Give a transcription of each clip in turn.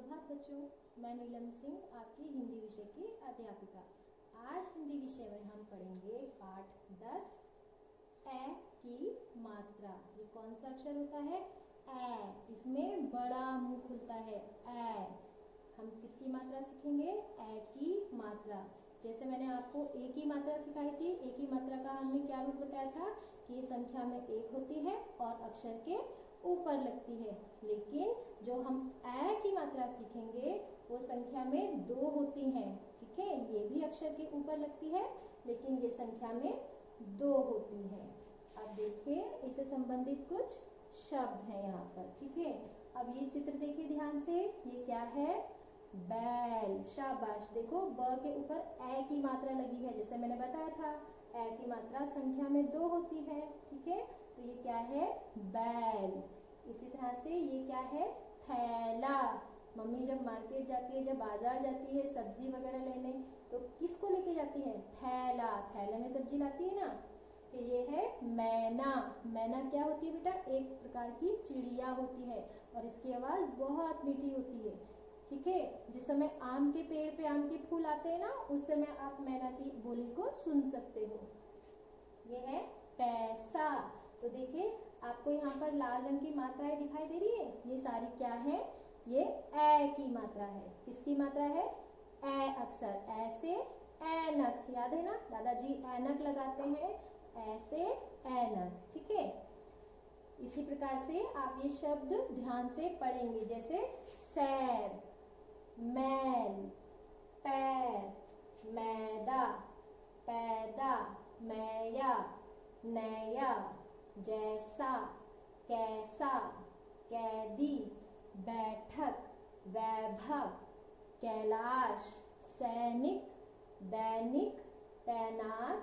सुप्रभात बच्चों, मैं नीलम सिंह आपकी हिंदी विषय की अध्यापिका। आज हिंदी विषय में हम पढ़ेंगे पाठ 10 ए की मात्रा। ये कौन सा अक्षर होता है? ए। इसमें बड़ा मुंह खुलता है ए। हम किसकी मात्रा सीखेंगे? ए की मात्रा। जैसे मैंने आपको ए की मात्रा सिखाई थी, ए की मात्रा का हमने क्या रूप बताया था कि ये संख्या में एक होती है और अक्षर के ऊपर लगती है। लेकिन जो हम ए की मात्रा सीखेंगे वो संख्या में 2 होती हैं। ठीक है, ये भी अक्षर के ऊपर लगती है लेकिन ये संख्या में 2 होती है। अब देखिए, इससे संबंधित कुछ शब्द हैं यहाँ पर। ठीक है, अब ये चित्र देखिए ध्यान से। ये क्या है? बैल। शाबाश। देखो, ब के ऊपर ए की मात्रा लगी है। जैसे मैंने बताया था, ए की मात्रा संख्या में 2 होती है। ठीक है, तो ये क्या है? बैल। इसी तरह से ये क्या है? थैला। मम्मी जब मार्केट जाती है, जब बाजार जाती है सब्जी वगैरह लेने, तो किसको लेके जाती है? थैला। थैले में सब्जी लाती है ना। फिर ये है मैना। मैना क्या होती है बेटा? एक प्रकार की चिड़िया होती है और इसकी आवाज़ बहुत मीठी होती है। ठीक है, जिस समय आम के पेड़ पे आम के फूल आते हैं ना, उस समय आप मैना की बोली को सुन सकते हो। ये है पैसा। तो देखिए, आपको यहाँ पर लाल रंग की मात्राएं दिखाई दे रही है। ये सारी क्या है? ये ए की मात्रा है। किसकी मात्रा है? ए अक्षर। ए से ऐनक। याद है ना, दादाजी ऐनक लगाते हैं। ऐसे ऐनक। ठीक है, इसी प्रकार से आप ये शब्द ध्यान से पढ़ेंगे। जैसे सैर, मैल, पैर, मैदा, पैदा, मैया, नया, जैसा, कैसा, कैदी, बैठक, वैभव, कैलाश, सैनिक, दैनिक, तैनात,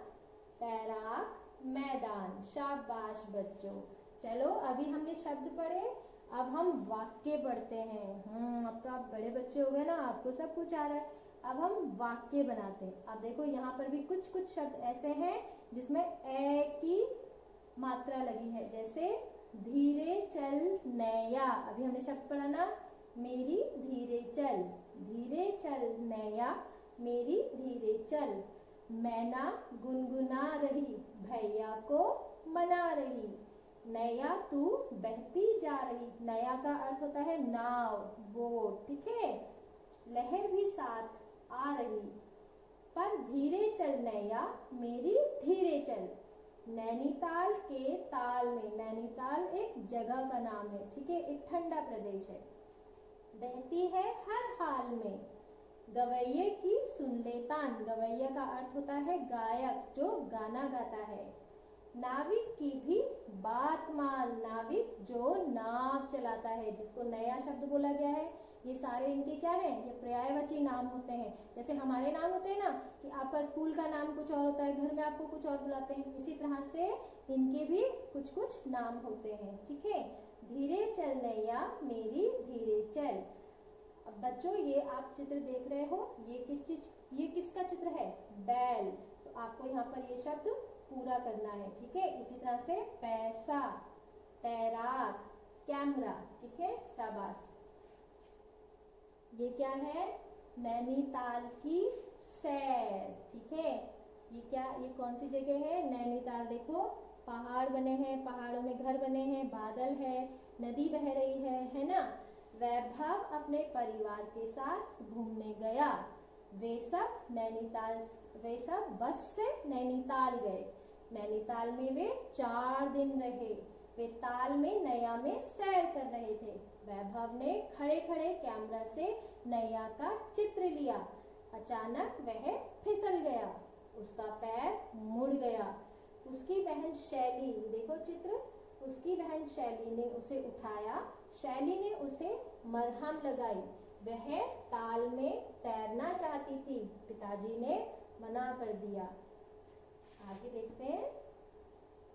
तैराक, मैदान। शाबाश बच्चों। चलो, अभी हमने शब्द पढ़े, अब हम वाक्य पढ़ते हैं। अब तो आप बड़े बच्चे हो गए ना, आपको सब कुछ आ रहा है। अब हम वाक्य बनाते हैं। अब देखो, यहाँ पर भी कुछ कुछ शब्द ऐसे हैं जिसमें ए की मात्रा लगी है। जैसे धीरे चल नैया। अभी हमने शब्द पढ़ा ना, मेरी धीरे चल। धीरे चल नैया, मेरी धीरे चल। मैना गुनगुना रही, भैया को मना रही। नैया तू बहती जा रही। नया का अर्थ होता है नाव, बोट। ठीक है, लहर भी साथ आ रही। पर धीरे चल नैया, मेरी धीरे चल। नैनीताल के ताल में। नैनीताल एक जगह का नाम है। ठीक है, एक ठंडा प्रदेश है। बहती है हर हाल में। गवैये की सुन ले तान। गवैया का अर्थ होता है गायक, जो गाना गाता है। नाविक की भी बात मान। नाविक जो नाव चलाता है, जिसको नया शब्द बोला गया है। ये सारे इनके क्या हैं? ये पर्यायवाची नाम होते हैं। जैसे हमारे नाम होते हैं ना, कि आपका स्कूल का नाम कुछ और होता है, घर में आपको कुछ और बुलाते हैं, इसी तरह से इनके भी कुछ कुछ नाम होते हैं। ठीक है, धीरे चल नैया, मेरी धीरे चल। अब बच्चों, ये आप चित्र देख रहे हो, ये किसका चित्र है? बैल। तो आपको यहाँ पर ये शब्द पूरा करना है। ठीक है, इसी तरह से पैसा, तैराक, कैमरा। ठीक है, शाबाश। ये क्या है? नैनीताल की सैर। ठीक है, ये क्या, ये कौन सी जगह है? नैनीताल। देखो, पहाड़ बने हैं, पहाड़ों में घर बने हैं, बादल है, नदी बह रही है ना। वैभव अपने परिवार के साथ घूमने गया। वे सब बस से नैनीताल गए। नैनीताल में वे 4 दिन रहे। वे ताल में नैया में सैर कर रहे थे। वैभव ने खड़े खड़े कैमरा से नैया का चित्र लिया। अचानक वह फिसल गया। उसका पैर मुड़ गया। उसकी बहन शैली, देखो चित्र, उसकी बहन शैली ने उसे उठाया। शैली ने उसे मरहम लगाई। वह ताल में तैरना चाहती थी। पिताजी ने मना कर दिया। आगे देखते हैं।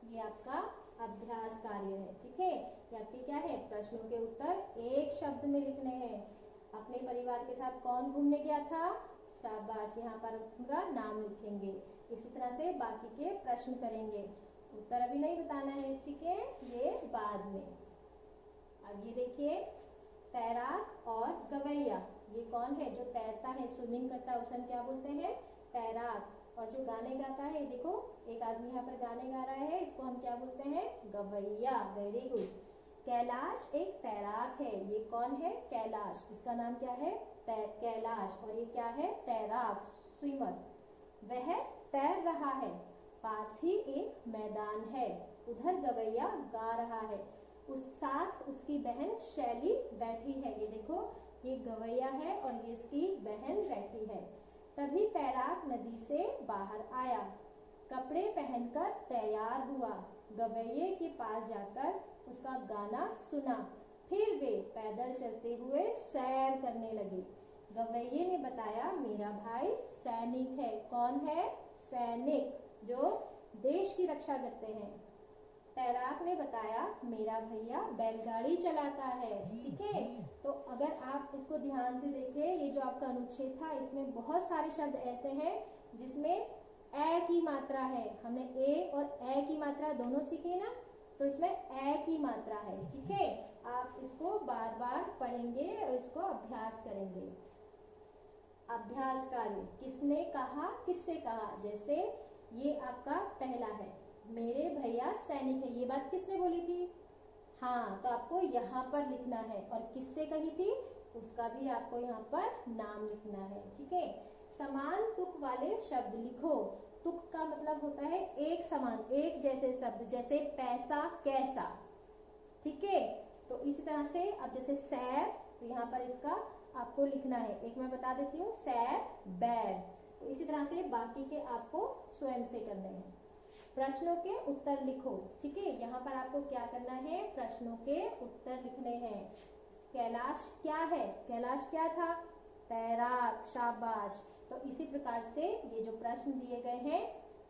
ये आपका अभ्यास कार्य है। ठीक है, ये आपके क्या है? प्रश्नों के उत्तर एक शब्द में लिखने हैं। अपने परिवार के साथ कौन घूमने गया था? शाबाश। यहाँ पर उनका नाम लिखेंगे। इसी तरह से बाकी के प्रश्न करेंगे। उत्तर अभी नहीं बताना है। ठीक है, ये बाद में। अब ये देखिए, तैराक और गवैया, ये कौन है जो तैरता है, स्विमिंग करता है, उसे हम क्या बोलते हैं, तैराक। और जो गाने गाता है, देखो एक आदमी यहाँ पर गाने गा रहा है, इसको हम क्या बोलते हैं, गवैया। Very good. कैलाश एक तैराक है, ये कौन है, कैलाश, इसका नाम क्या है, कैलाश, और ये क्या है, तैराक, स्विमर। वह तैर रहा है, पास ही एक मैदान है, उधर गवैया गा रहा है, उस साथ उसकी बहन शैली बैठी है। ये देखो, ये गवैया है और ये इसकी बहन बैठी है। तभी तैराक नदी से बाहर आया, कपड़े पहनकर तैयार हुआ, गवैये के पास जाकर उसका गाना सुना, फिर वे पैदल चलते हुए सैर करने लगे। गवैये ने बताया, मेरा भाई सैनिक है। कौन है, सैनिक, जो देश की रक्षा करते हैं। तैराक ने बताया, मेरा भैया बैलगाड़ी चलाता है। ठीक है, तो अगर आप इसको ध्यान से देखें, ये जो आपका अनुच्छेद था, इसमें बहुत सारे शब्द ऐसे हैं जिसमें ए की मात्रा है। हमने ए और ए की मात्रा दोनों सीखे ना, तो इसमें ए की मात्रा है। ठीक है, आप इसको बार बार पढ़ेंगे और इसको अभ्यास करेंगे। अभ्यास कार्य, किसने कहा, किससे कहा। जैसे ये आपका पहला है, मेरे भैया सैनिक है, ये बात किसने बोली थी, हाँ, तो आपको यहाँ पर लिखना है। और किससे कही थी, उसका भी आपको यहाँ पर नाम लिखना है। ठीक है, समान तुक वाले शब्द लिखो। तुक का मतलब होता है एक समान, एक जैसे शब्द, जैसे पैसा, कैसा। ठीक है, तो इसी तरह से अब जैसे सैर, तो यहाँ पर इसका आपको लिखना है। एक मैं बता देती हूँ, सैर, बैग। तो इसी तरह से बाकी के आपको स्वयं से करने हैं। प्रश्नों के उत्तर लिखो। ठीक है, यहाँ पर आपको क्या करना है, प्रश्नों के उत्तर लिखने हैं। कैलाश क्या है, कैलाश क्या था, तैराक, शाबाश। तो इसी प्रकार से ये जो प्रश्न दिए गए हैं,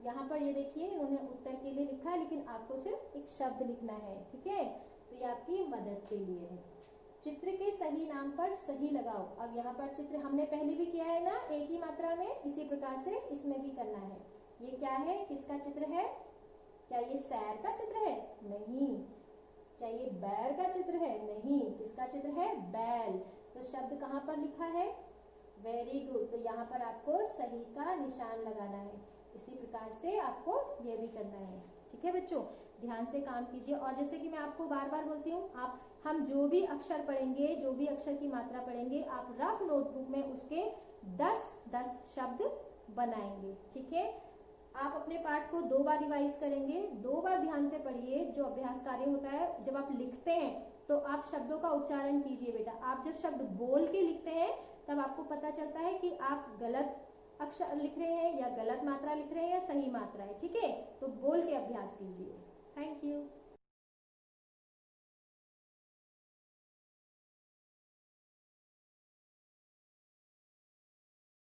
यहाँ पर ये देखिए इन्होंने उत्तर के लिए लिखा है, लेकिन आपको सिर्फ एक शब्द लिखना है। ठीक है, तो ये आपकी मदद के लिए है। चित्र के सही नाम पर सही लगाओ। अब यहाँ पर चित्र हमने पहले भी किया है ना, एक ही मात्रा में, इसी प्रकार से इसमें भी करना है। ये क्या है, किसका चित्र है, क्या ये सैर का चित्र है, नहीं। क्या ये बैल का चित्र है, नहीं। किसका चित्र है, बैल। तो शब्द कहाँ पर लिखा है, वेरी गुड। तो यहाँ पर आपको सही का निशान लगाना है। इसी प्रकार से आपको ये भी करना है। ठीक है बच्चों, ध्यान से काम कीजिए। और जैसे कि मैं आपको बार बार बोलती हूँ, हम जो भी अक्षर पढ़ेंगे, जो भी अक्षर की मात्रा पढ़ेंगे, आप रफ नोटबुक में उसके 10-10 शब्द बनाएंगे। ठीक है, आप अपने पाठ को 2 बार रिवाइज करेंगे, 2 बार ध्यान से पढ़िए। जो अभ्यास कार्य होता है, जब आप लिखते हैं तो आप शब्दों का उच्चारण कीजिए बेटा। आप जब शब्द बोल के लिखते हैं तब आपको पता चलता है कि आप गलत अक्षर लिख रहे हैं या गलत मात्रा लिख रहे हैं या सही मात्रा है। ठीक है, तो बोल के अभ्यास कीजिए। Thank you.